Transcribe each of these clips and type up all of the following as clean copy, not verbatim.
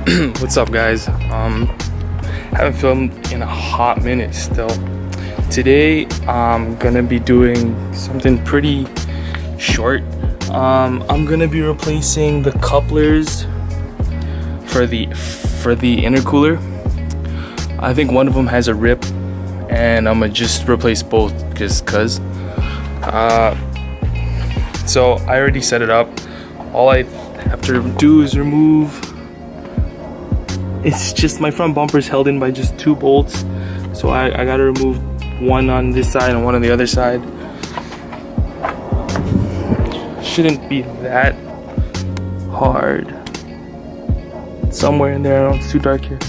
What's up, guys? Haven't filmed in a hot minute still. Today I'm gonna be doing something pretty short. I'm gonna be replacing the couplers for the intercooler. I think one of them has a rip, and I'm gonna just replace both just cause. So I already set it up. All I have to do is remove. It's just my front bumper is held in by just 2 bolts, so I gotta remove one on this side and one on the other side. Shouldn't be that hard. Somewhere in there, I don't know, it's too dark here.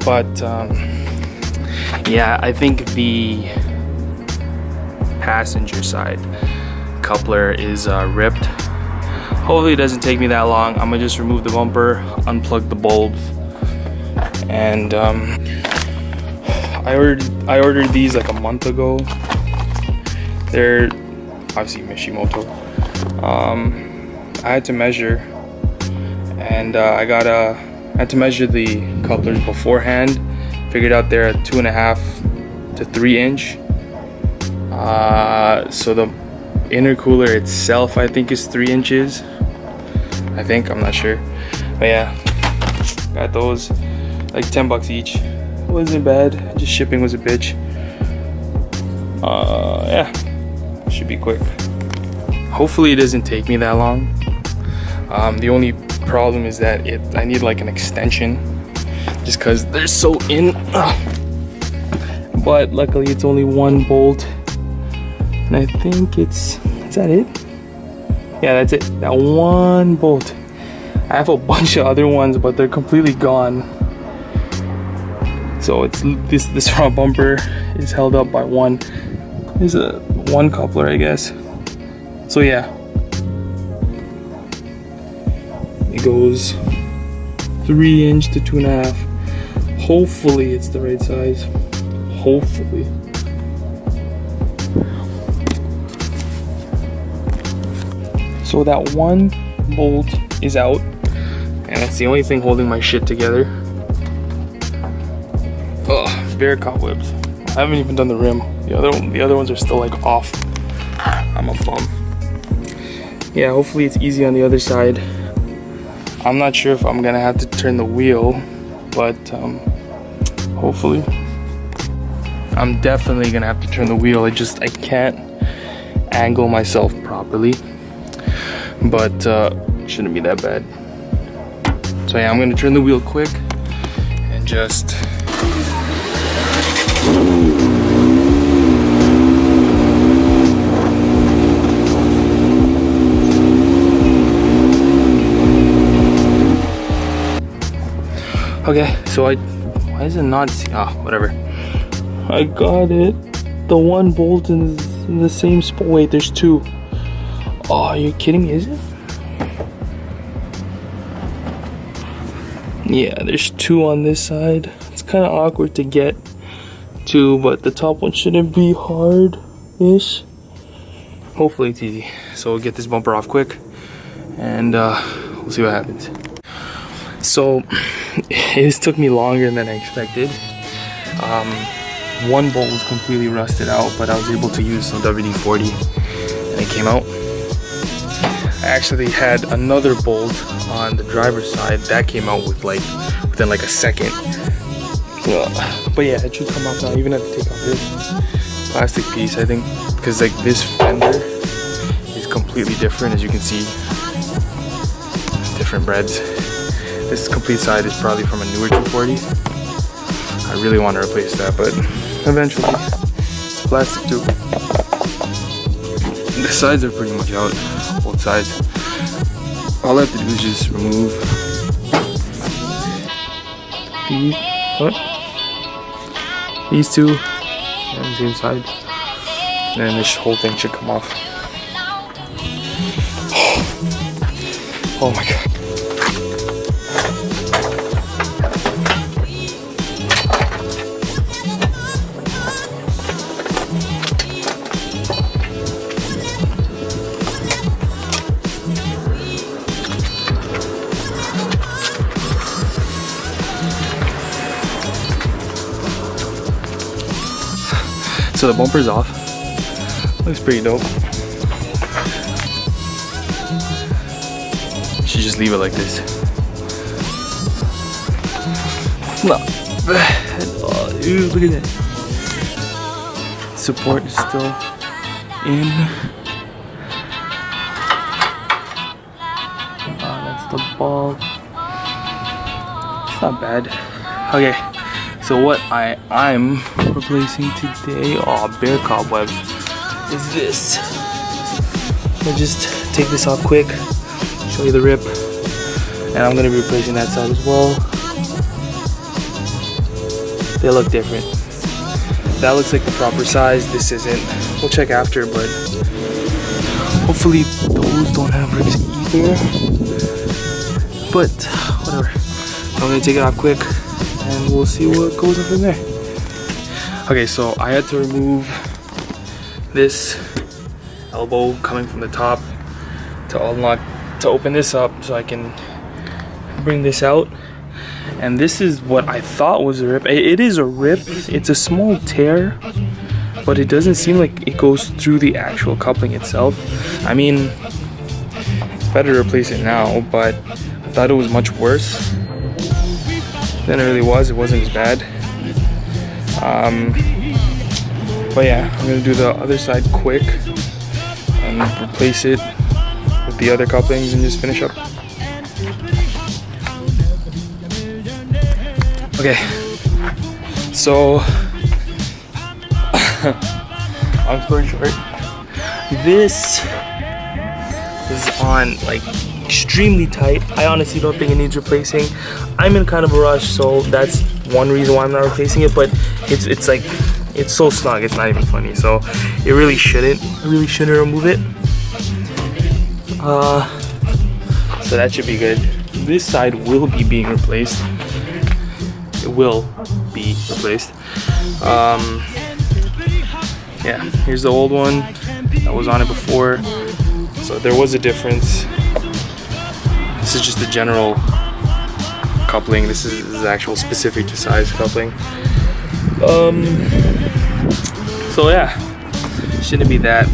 But yeah, I think the passenger side coupler is ripped. Hopefully it doesn't take me that long. I'm gonna just remove the bumper, unplug the bulbs, and I ordered these like a month ago. They're obviously Mishimoto. I had to measure, and I had to measure the couplers beforehand. Figured out they're a 2.5 to 3 inch. So the intercooler itself, I think, is 3 inches. I'm not sure, but yeah, got those, like 10 bucks each. Wasn't bad, just shipping was a bitch. Yeah, should be quick. Hopefully it doesn't take me that long. The only problem is that I need like an extension, just cause they're so in. But luckily it's only 1 bolt, and I think is that it? Yeah, that's it. That 1 bolt. I have a bunch of other ones, but they're completely gone. So it's this front bumper is held up by one. There's a 1 coupler, I guess. So yeah, it goes 3 inch to 2.5. Hopefully it's the right size. Hopefully. So that 1 bolt is out, and that's the only thing holding my shit together. Ugh, bare cobwebs. I haven't even done the rim. The other ones are still like off. I'm a bum. Yeah, hopefully it's easy on the other side. I'm not sure if I'm gonna have to turn the wheel, but hopefully. I'm definitely gonna have to turn the wheel. I can't angle myself properly. But shouldn't be that bad. So yeah, I'm gonna turn the wheel quick and just okay. So why is it not whatever, I got it. The 1 bolt is in the same spot. Wait, there's 2. Oh, are you kidding me? Is it? Yeah, there's 2 on this side. It's kind of awkward to get to, but the top one shouldn't be hard-ish. Hopefully it's easy. So we'll get this bumper off quick, and we'll see what happens. So this took me longer than I expected. 1 bolt was completely rusted out, but I was able to use some WD-40, and it came out. I actually had another bolt on the driver's side that came out within like a second. But yeah, it should come off now. I even have to take off this plastic piece, I think, because like this fender is completely different, as you can see. Different breads. This complete side is probably from a newer 240. I really want to replace that, but eventually. It's plastic too. The sides are pretty much out, both sides. All I have to do is just remove these 2 on the same side, and then this whole thing should come off. Oh my god. So the bumper's off. Looks pretty dope. Should just leave it like this. Not bad. Oh, ew, look at that. Support is still in. That's the ball. It's not bad. Okay, so what I'm replacing today, bear cobweb, is this. I'll just take this off quick, show you the rip, and I'm gonna be replacing that side as well. They look different. That looks like the proper size. This isn't. We'll check after, but hopefully those don't have rips either. But whatever. I'm gonna take it off quick, and we'll see what goes on from there. Okay, so I had to remove this elbow coming from the top to unlock, to open this up so I can bring this out. And this is what I thought was a rip. It is a rip. It's a small tear, but it doesn't seem like it goes through the actual coupling itself. I mean, it's better to replace it now, but I thought it was much worse than it really was. It wasn't as bad. But yeah, I'm gonna do the other side quick and replace it with the other couplings and just finish up. Okay, so long story short, this is on like extremely tight. I honestly don't think it needs replacing. I'm in kind of a rush, so that's one reason why I'm not replacing it. But it's like, it's so snug, it's not even funny. So it really shouldn't. I really shouldn't remove it. So that should be good. This side will be being replaced. It will be replaced. Yeah, here's the old one that was on it before. So there was a difference. This is just the general coupling. This is actual specific to size coupling. So yeah, shouldn't be that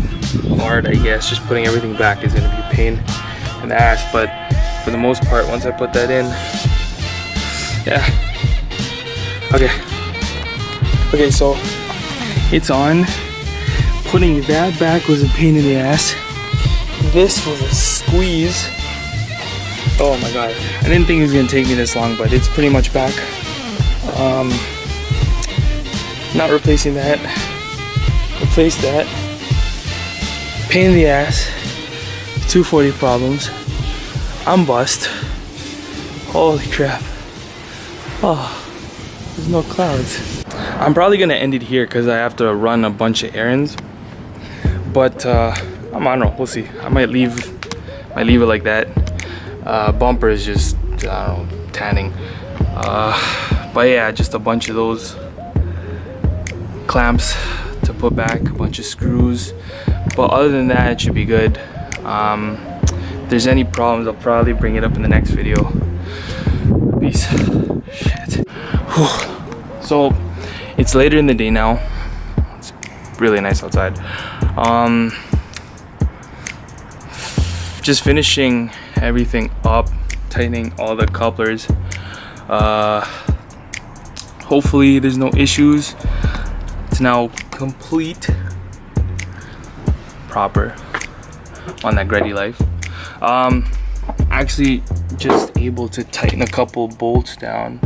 hard, I guess. Just putting everything back is gonna be a pain in the ass, but for the most part, once I put that in, yeah. Okay, so it's on. Putting that back was a pain in the ass. This was a squeeze. Oh my god, I didn't think it was gonna take me this long, but it's pretty much back. Not replacing that. Replace that. Pain in the ass. 240 problems. I'm bust. Holy crap. Oh, there's no clouds. I'm probably gonna end it here because I have to run a bunch of errands. But I don't know, we'll see. I might leave it like that. Bumper is just, I don't know, tanning. But yeah, just a bunch of those clamps to put back, a bunch of screws. But other than that, it should be good. If there's any problems, I'll probably bring it up in the next video. Peace. Shit. Whew. So it's later in the day now. It's really nice outside. Just finishing everything up, tightening all the couplers. Hopefully there's no issues. It's now complete, proper on that Gretty life. Actually just able to tighten a couple bolts down.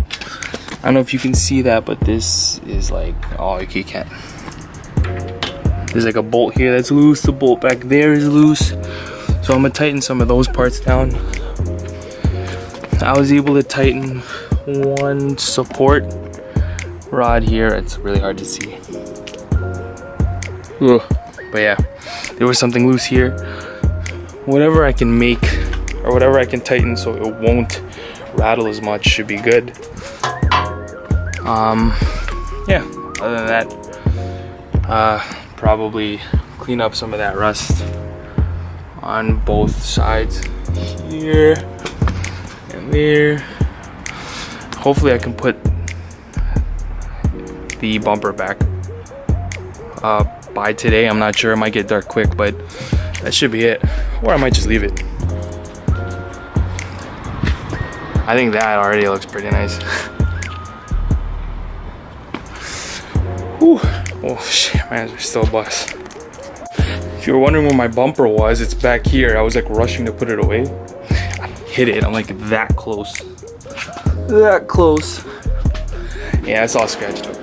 I don't know if you can see that, but this is like, oh, you can't. There's like a bolt here that's loose, the bolt back there is loose. So I'm gonna tighten some of those parts down. I was able to tighten one support rod here. It's really hard to see. Ugh. But yeah, there was something loose here. Whatever I can make, or whatever I can tighten so it won't rattle as much, should be good. Yeah, other than that, probably clean up some of that rust on both sides here and there. Hopefully I can put the bumper back by today. I'm not sure, it might get dark quick, but that should be it. Or I might just leave it. I think that already looks pretty nice. Whew. Oh shit, my hands are still bust. If you were wondering where my bumper was, it's back here. I was like rushing to put it away. I hit it, I'm like that close. That close. Yeah, it's all scratched up.